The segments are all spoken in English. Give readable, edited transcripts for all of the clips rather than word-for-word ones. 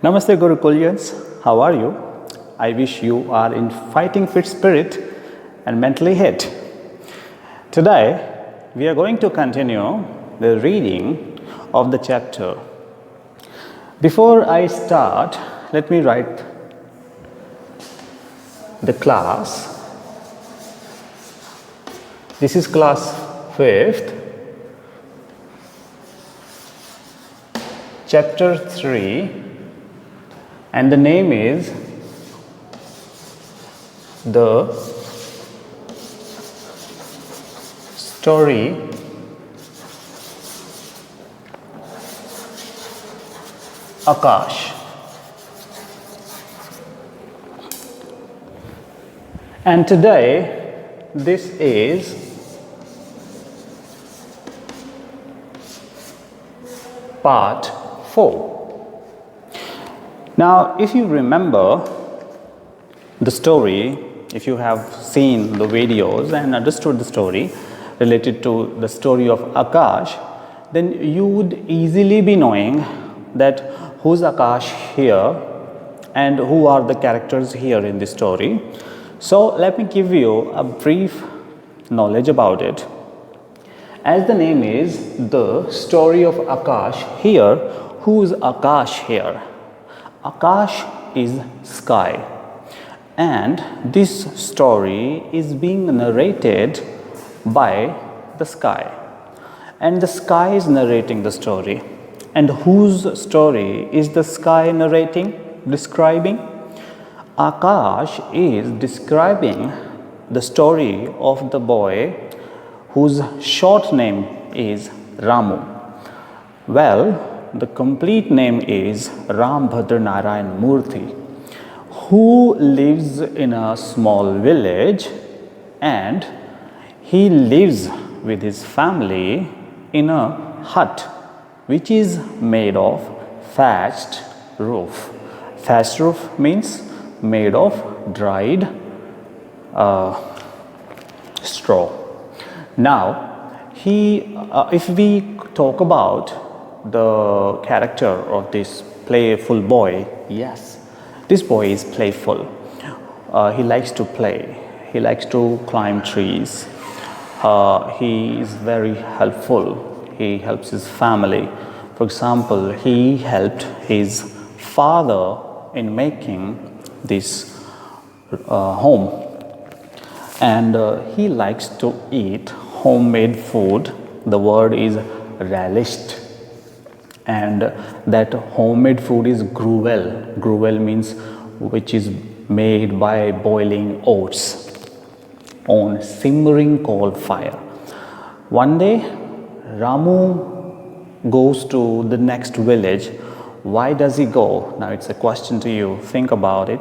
Namaste Gurukulians, how are you? I wish you are in fighting fit spirit and mentally hit. Today, we are going to continue the reading of the chapter. Before I start, let me write the class. This is class 5th, chapter 3. And the name is The Story Aakash. And today, this is part 4. Now, if you remember the story, if you have seen the videos and understood the story related to the story of Aakash, then you would easily be knowing that who's Aakash here and who are the characters here in this story. So, let me give you a brief knowledge about it. As the name is The Story of Aakash, here, who is Aakash here? Aakash is sky, and this story is being narrated by the sky, and the sky is narrating the story. And whose story is the sky narrating, describing? Aakash is describing the story of the boy whose short name is Ramu. Well, the complete name is Ram Bhadra Narayan Murthy, who lives in a small village, and he lives with his family in a hut which is made of thatched roof. Thatched roof means made of dried straw. Now, if we talk about the character of this playful boy, yes, this boy is playful. He likes to play, he likes to climb trees, he is very helpful, he helps his family. For example, he helped his father in making this home, and he likes to eat homemade food. The word is relished. And that homemade food is gruel. Gruel means which is made by boiling oats on simmering coal fire. One day, Ramu goes to the next village. Why does he go? Now it's a question to you. Think about it.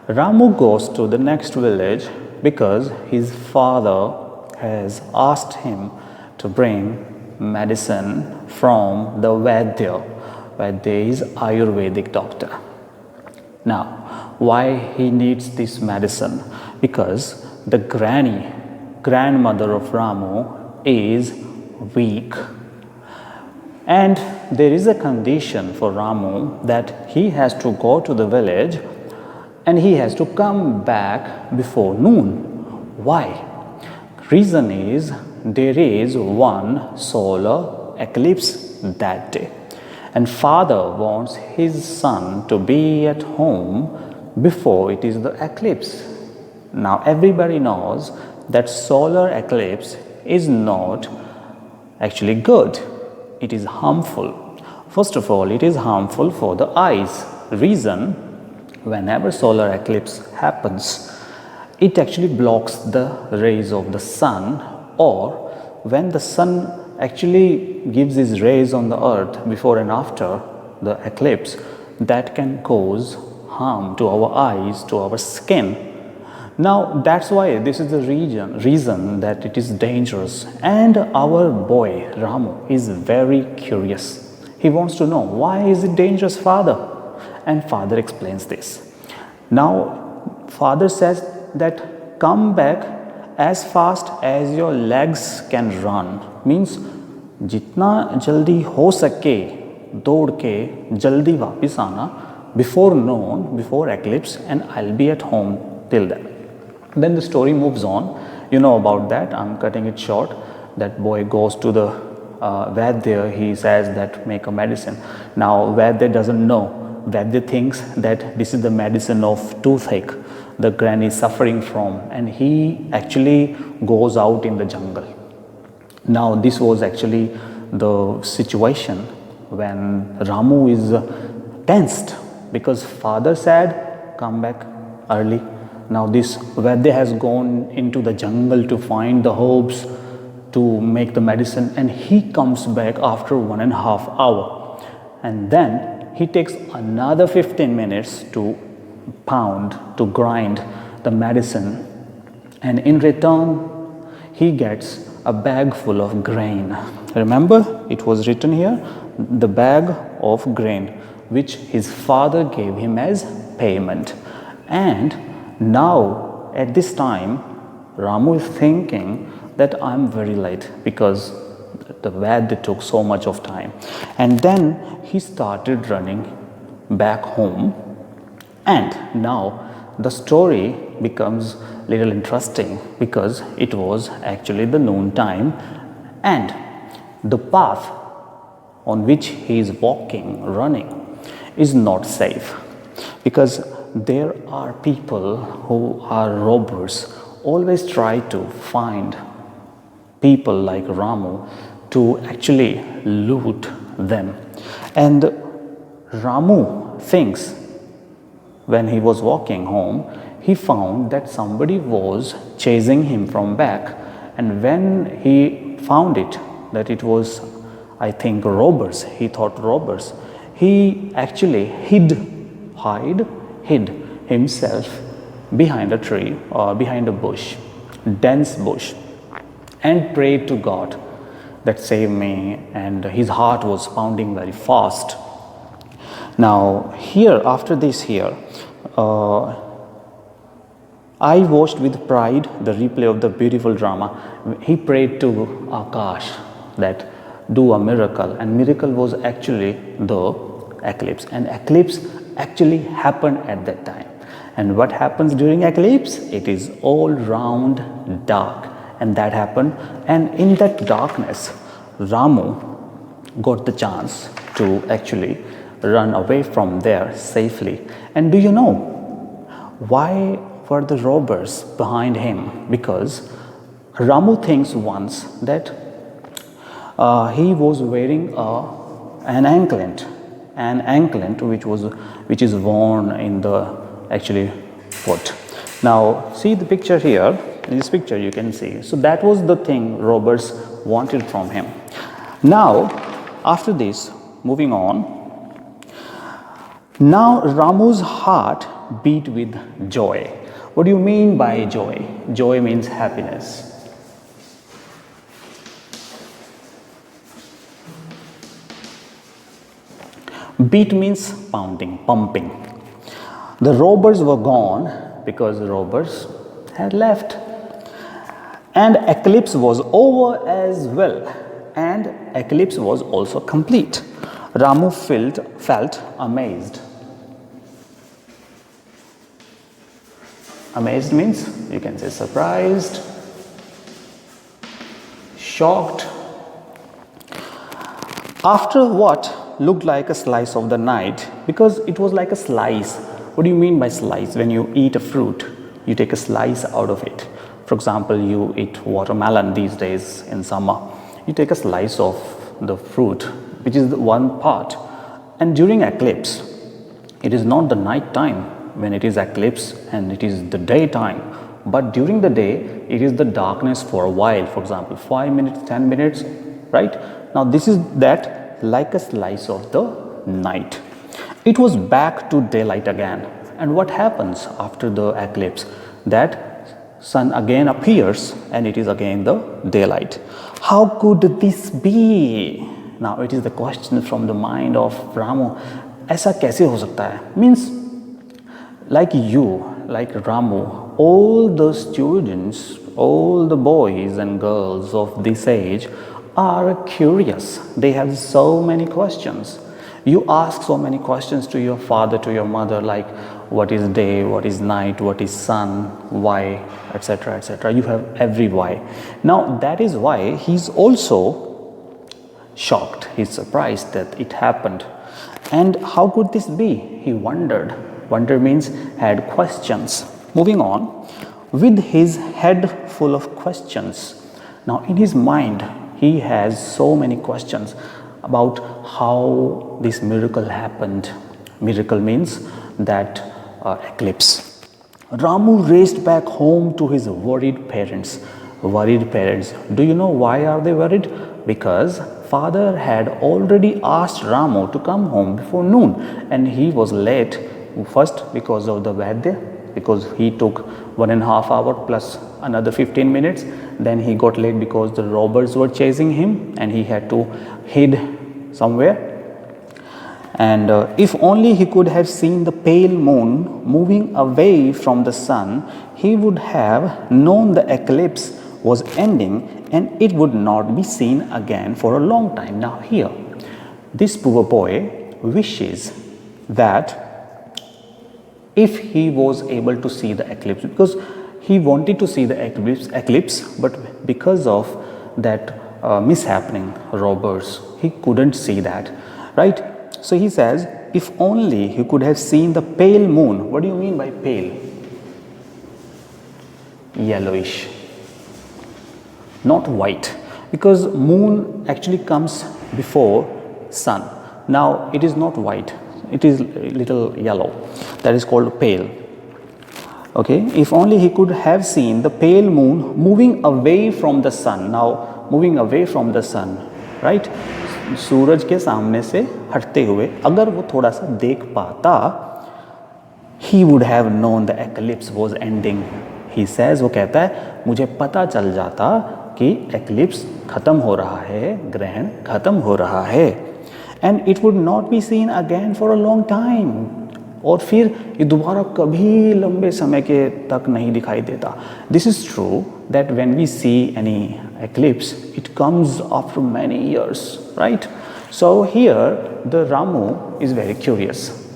Ramu goes to the next village because his father has asked him to bring medicine from the Vaidya. Vaidya is Ayurvedic doctor. Now, why he needs this medicine? Because the grandmother of Ramu is weak. And there is a condition for Ramu that he has to go to the village and he has to come back before noon. Why? Reason is there is one solar eclipse that day, and father wants his son to be at home before it is the eclipse. Now everybody knows that solar eclipse is not actually good, it is harmful. First of all, it is harmful for the eyes. Reason, whenever solar eclipse happens, it actually blocks the rays of the sun, or when the sun actually gives his rays on the earth before and after the eclipse, that can cause harm to our eyes, to our skin. Now that's why this is the reason that it is dangerous. And our boy Ramu is very curious. He wants to know, why is it dangerous, father? And father explains this. Now father says that come back as fast as your legs can run, means जितना जल्दी हो सके दौड़ के जल्दी वापस आना, before noon, before eclipse, and I'll be at home till then. Then the story moves on. You know about that. I'm cutting it short. That boy goes to the Vaidya. He says that make a medicine. Now Vaidya doesn't know. Vaidya thinks that this is the medicine of toothache the granny is suffering from, and he actually goes out in the jungle. Now this was actually the situation when Ramu is tensed because father said come back early. Now this Vaidya has gone into the jungle to find the herbs to make the medicine, and he comes back after 1.5 hours, and then he takes another 15 minutes to pound, to grind the medicine, and in return he gets a bag full of grain. Remember, it was written here, the bag of grain which his father gave him as payment. And now at this time Ramu is thinking that I'm very late because the Vaidya took so much of time, and then he started running back home. And now the story becomes little interesting because it was actually the noon time, and the path on which he is walking, running, is not safe because there are people who are robbers, always try to find people like Ramu to actually loot them. And Ramu thinks when he was walking home, he found that somebody was chasing him from back, and when he found it that it was, I think, robbers, he thought robbers, he actually hid himself behind a tree or behind a bush, dense bush, and prayed to God that save me, and his heart was pounding very fast. Now here, after this here, I watched with pride the replay of the beautiful drama. He prayed to Aakash that do a miracle, and miracle was actually the eclipse, and eclipse actually happened at that time. And what happens during eclipse? It is all round dark, and that happened, and in that darkness Ramu got the chance to actually run away from there safely. And do you know why were the robbers behind him? Because Ramu thinks once that he was wearing an anklet which is worn in the actually foot. Now see the picture here. In this picture you can see. So that was the thing robbers wanted from him. Now after this, moving on, now Ramu's heart beat with joy. What do you mean by joy? Joy means happiness. Beat means pounding, pumping. The robbers were gone because the robbers had left. And eclipse was over as well. And eclipse was also complete. Ramu felt amazed. Amazed means you can say surprised, shocked. After what looked like a slice of the night, because it was like a slice. What do you mean by slice? When you eat a fruit, you take a slice out of it. For example, you eat watermelon these days in summer. You take a slice of the fruit, which is the one part. And during eclipse, it is not the night time when it is eclipse, and it is the daytime, but during the day it is the darkness for a while, for example 5 minutes, 10 minutes, right? Now this is that like a slice of the night. It was back to daylight again. And what happens after the eclipse? That sun again appears and it is again the daylight. How could this be? Now it is the question from the mind of Ramu. ऐसा कैसे हो सकता है? Means like you, like Ramu, all the students, all the boys and girls of this age are curious. They have so many questions. You ask so many questions to your father, to your mother, like what is day, what is night, what is sun, why, etc., etc. You have every why. Now that is why he's also shocked, he's surprised that it happened. And how could this be? He wondered. Wonder means had questions. Moving on, with his head full of questions. Now in his mind, he has so many questions about how this miracle happened. Miracle means that eclipse. Ramu raced back home to his worried parents. Worried parents. Do you know why are they worried? Because father had already asked Ramu to come home before noon, and he was late. First because of the weather, because he took 1.5 hours plus another 15 minutes. Then he got late because the robbers were chasing him and he had to hid somewhere. And if only he could have seen the pale moon moving away from the sun, he would have known the eclipse was ending and it would not be seen again for a long time. Now here, this poor boy wishes that if he was able to see the eclipse, because he wanted to see the eclipse, but because of that mishappening, robbers, he couldn't see that, right? So he says, if only he could have seen the pale moon. What do you mean by pale? Yellowish, not white, because moon actually comes before sun. Now it is not white, it is little yellow. That is called pale. Okay, if only he could have seen the pale moon moving away from the sun. Now moving away from the sun, right? सूरज के सामने से हटते हुए अगर वो थोड़ा सा देख पाता, he would have known the eclipse was ending. He says, वो कहता है मुझे पता चल जाता कि eclipse खत्म हो रहा है, ग्रहण खत्म हो रहा है, and it would not be seen again for a long time. और फिर ये दोबारा कभी लंबे समय के तक नहीं दिखाई देता. This is true that when we see any eclipse, it comes after many years, right? So here the Ramu is very curious.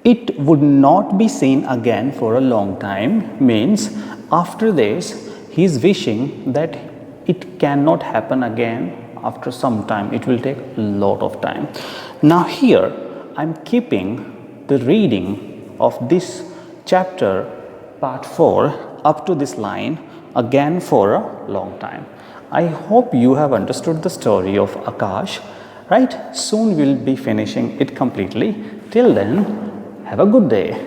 It would not be seen again for a long time means after this he is wishing that it cannot happen again after some time. It will take a lot of time. Now here I am keeping the reading of this chapter part 4 up to this line again for a long time. I hope you have understood the story of Aakash, right? Soon we'll be finishing it completely. Till then, have a good day.